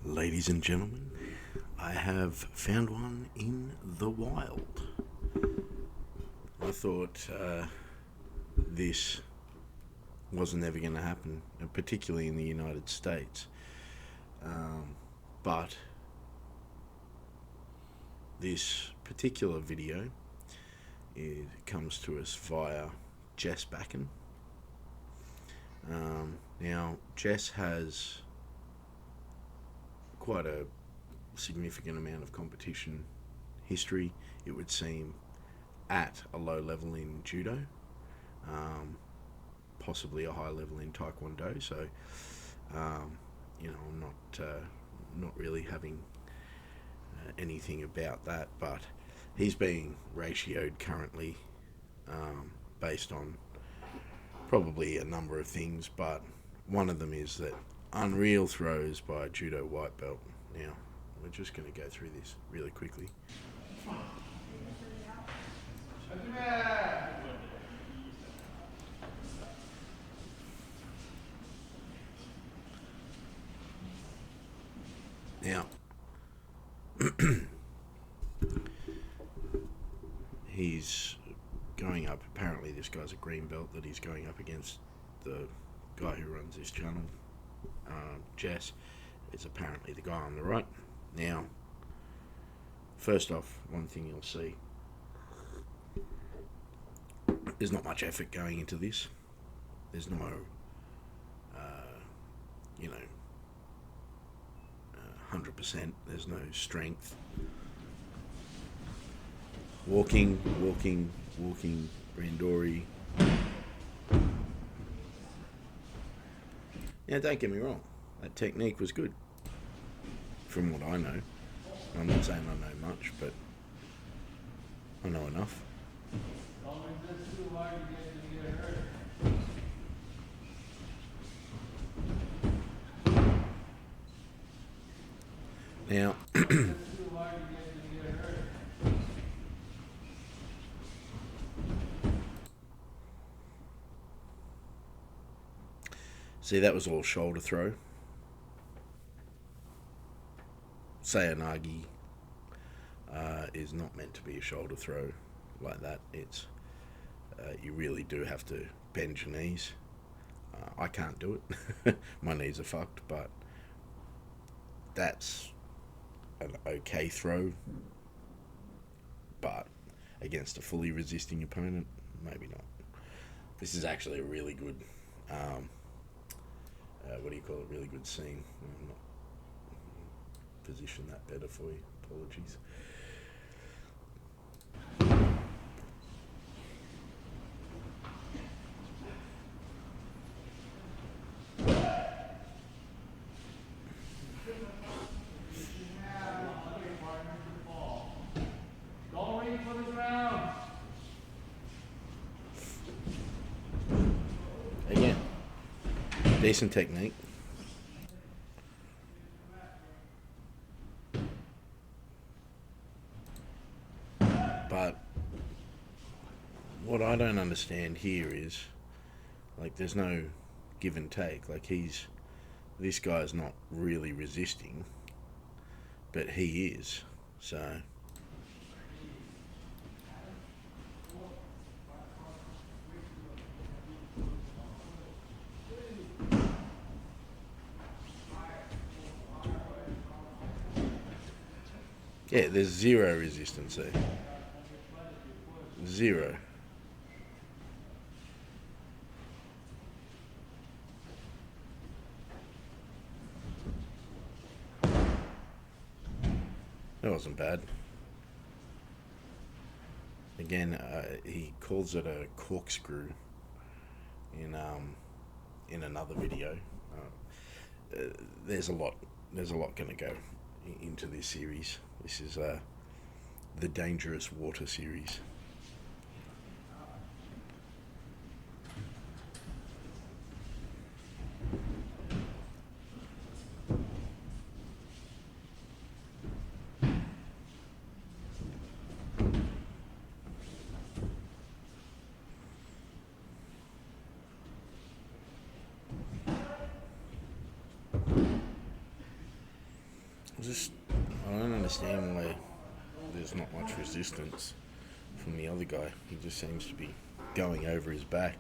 Ladies and gentlemen, I have found one in the wild. I thought this wasn't ever going to happen, particularly in the United States. But this particular video, it comes to us via Jess Backen. Now, Jess has quite a significant amount of competition history, it would seem, at a low level in judo, possibly a high level in taekwondo. So, I'm not really having anything about that, but he's being ratioed currently based on probably a number of things, but one of them is that unreal throws by a judo white belt. Now, we're just going to go through this really quickly. Now, he's going up, apparently this guy's a green belt that he's going up against. The guy who runs this channel, Jess, is apparently the guy on the right. Now, first off, one thing you'll see, there's not much effort going into this. There's no, 100%. There's no strength. Walking, Randori. Now, don't get me wrong, that technique was good, from what I know. I'm not saying I know much, but I know enough. Now, see, that was all shoulder throw. Sayanagi is not meant to be a shoulder throw like that. It's you really do have to bend your knees. I can't do it. My knees are fucked, but that's an okay throw. But against a fully resisting opponent, maybe not. This is actually a really good, really good scene. I'm not position that better for you. Apologies. Again, decent technique. But what I don't understand here is, like, there's no give and take. Like, this guy's not really resisting, but he is. So, yeah, there's zero resistance there. Zero. That wasn't bad. Again, he calls it a corkscrew in another video. There's a lot going to go into this series. This is the Dangerous Water series. I don't understand why there's not much resistance from the other guy. He just seems to be going over his back.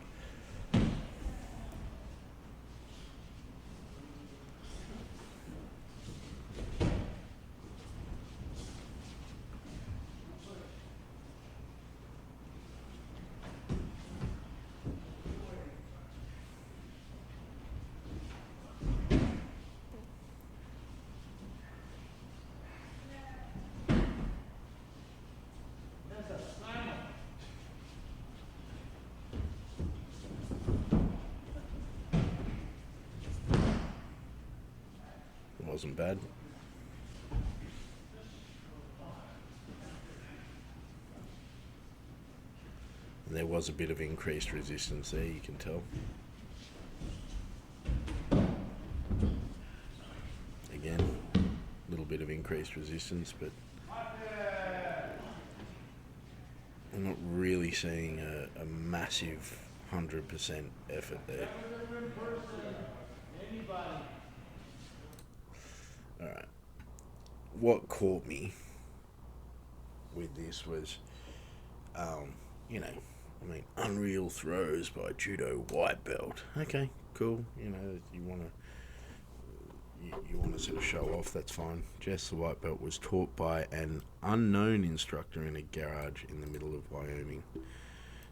It wasn't bad. And there was a bit of increased resistance there, you can tell. Again, a little bit of increased resistance, but I'm not really seeing a massive 100% effort there. Alright. What caught me with this was, unreal throws by judo white belt. Okay, cool. You want to sort of show off, that's fine. Jess, the white belt, was taught by an unknown instructor in a garage in the middle of Wyoming.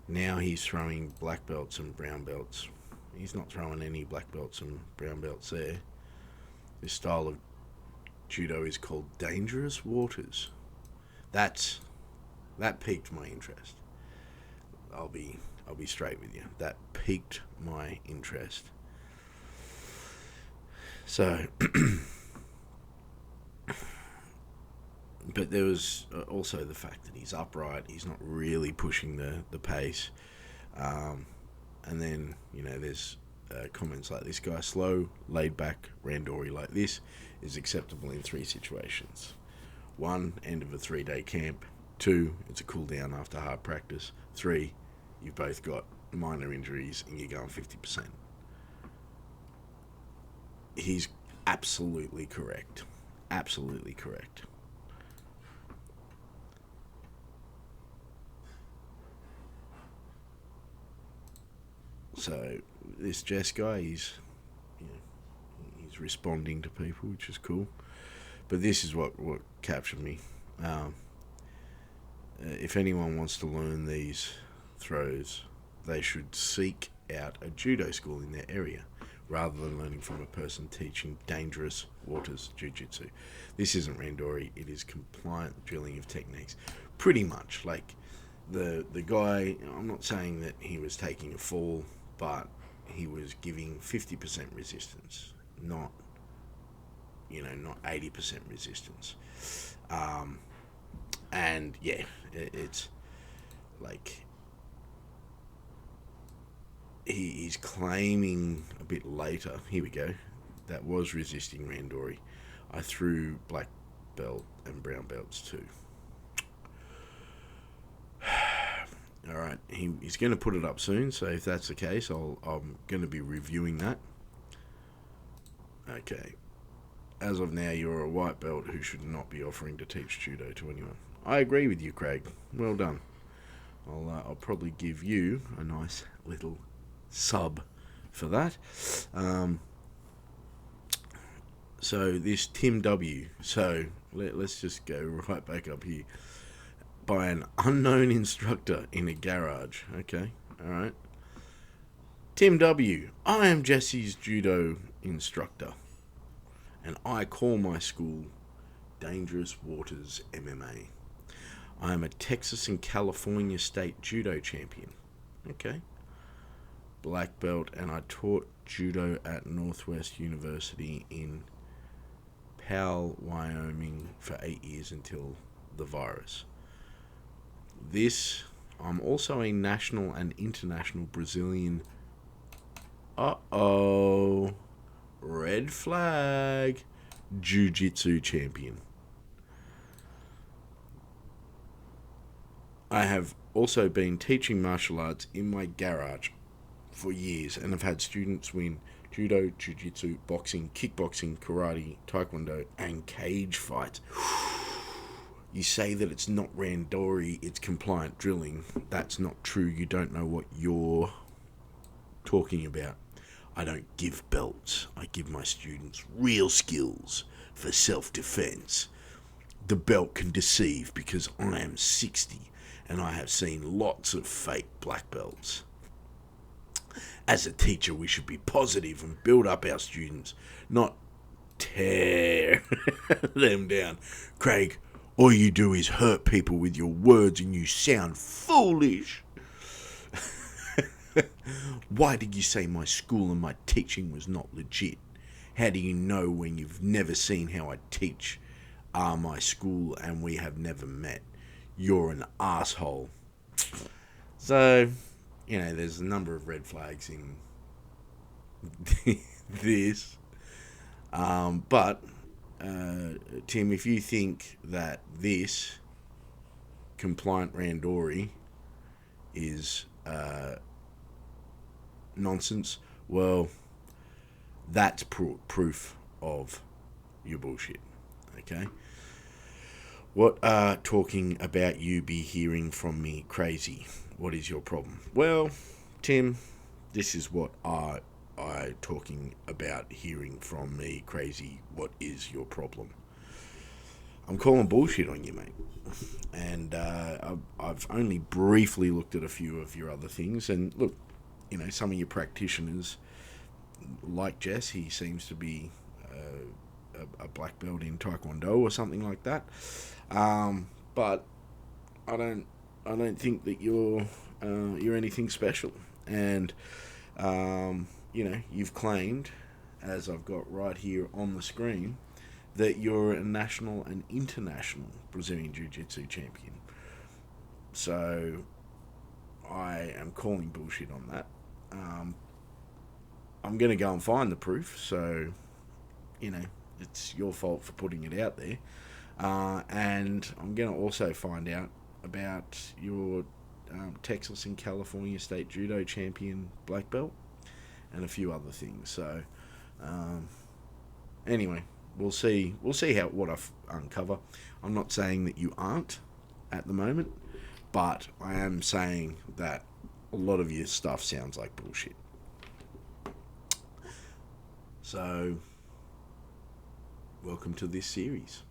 Now he's throwing black belts and brown belts. He's not throwing any black belts and brown belts there. This style of judo is called Dangerous Waters. That piqued my interest. I'll be straight with you. That piqued my interest. So, but there was also the fact that he's upright. He's not really pushing the pace. And then, there's comments like this guy, slow, laid back, randori like this is acceptable in 3 situations. 1, end of a 3-day camp. 2, it's a cool down after hard practice. 3, you've both got minor injuries and you're going 50%. He's absolutely correct. Absolutely correct. So this Jess guy, he's responding to people, which is cool. But this is what captured me. If anyone wants to learn these throws, they should seek out a judo school in their area rather than learning from a person teaching Dangerous Waters Jiu-Jitsu. This isn't randori, it is compliant drilling of techniques. Pretty much, like the guy, I'm not saying that he was taking a fall, but he was giving 50% resistance, not 80% resistance. And yeah, it's like he's claiming a bit later, here we go, that was resisting randori. I threw black belt and brown belts too. Alright, he's going to put it up soon, so if that's the case, I'm going to be reviewing that. Okay. As of now, you're a white belt who should not be offering to teach judo to anyone. I agree with you, Craig. Well done. I'll probably give you a nice little sub for that. So this Tim W. So let's just go right back up here. By an unknown instructor in a garage. Okay, alright. Tim W. I am Jesse's judo instructor. And I call my school Dangerous Waters MMA. I am a Texas and California state judo champion. Okay. Black belt, and I taught judo at Northwest University in Powell, Wyoming for 8 years until the virus. I'm also a national and international Brazilian. Red flag. Jiu-Jitsu champion. I have also been teaching martial arts in my garage for years and have had students win judo, jiu-jitsu, boxing, kickboxing, karate, taekwondo, and cage fights. You say that it's not randori, it's compliant drilling. That's not true. You don't know what you're talking about. I don't give belts. I give my students real skills for self-defense. The belt can deceive because I am 60 and I have seen lots of fake black belts. As a teacher, we should be positive and build up our students, not tear them down. Craig, all you do is hurt people with your words and you sound foolish. Why did you say my school and my teaching was not legit? How do you know when you've never seen how I teach my school and we have never met? You're an asshole. So, there's a number of red flags in this. But, Tim, if you think that this compliant randori is nonsense, well, that's proof of your bullshit. Okay? What talking about you be hearing from me crazy? What is your problem? Well, Tim, this is what I talking about hearing from me crazy. What is your problem? I'm calling bullshit on you, mate. And I've only briefly looked at a few of your other things. And look, some of your practitioners, like Jess, he seems to be a black belt in Taekwondo or something like that. But I don't think that you're anything special. And you've claimed, as I've got right here on the screen, that you're a national and international Brazilian Jiu-Jitsu champion. So I am calling bullshit on that. I'm going to go and find the proof, so, it's your fault for putting it out there. And I'm going to also find out about your Texas and California State Judo Champion black belt and a few other things. So, anyway, we'll see what I uncover. I'm not saying that you aren't at the moment, but I am saying that a lot of your stuff sounds like bullshit. So, welcome to this series.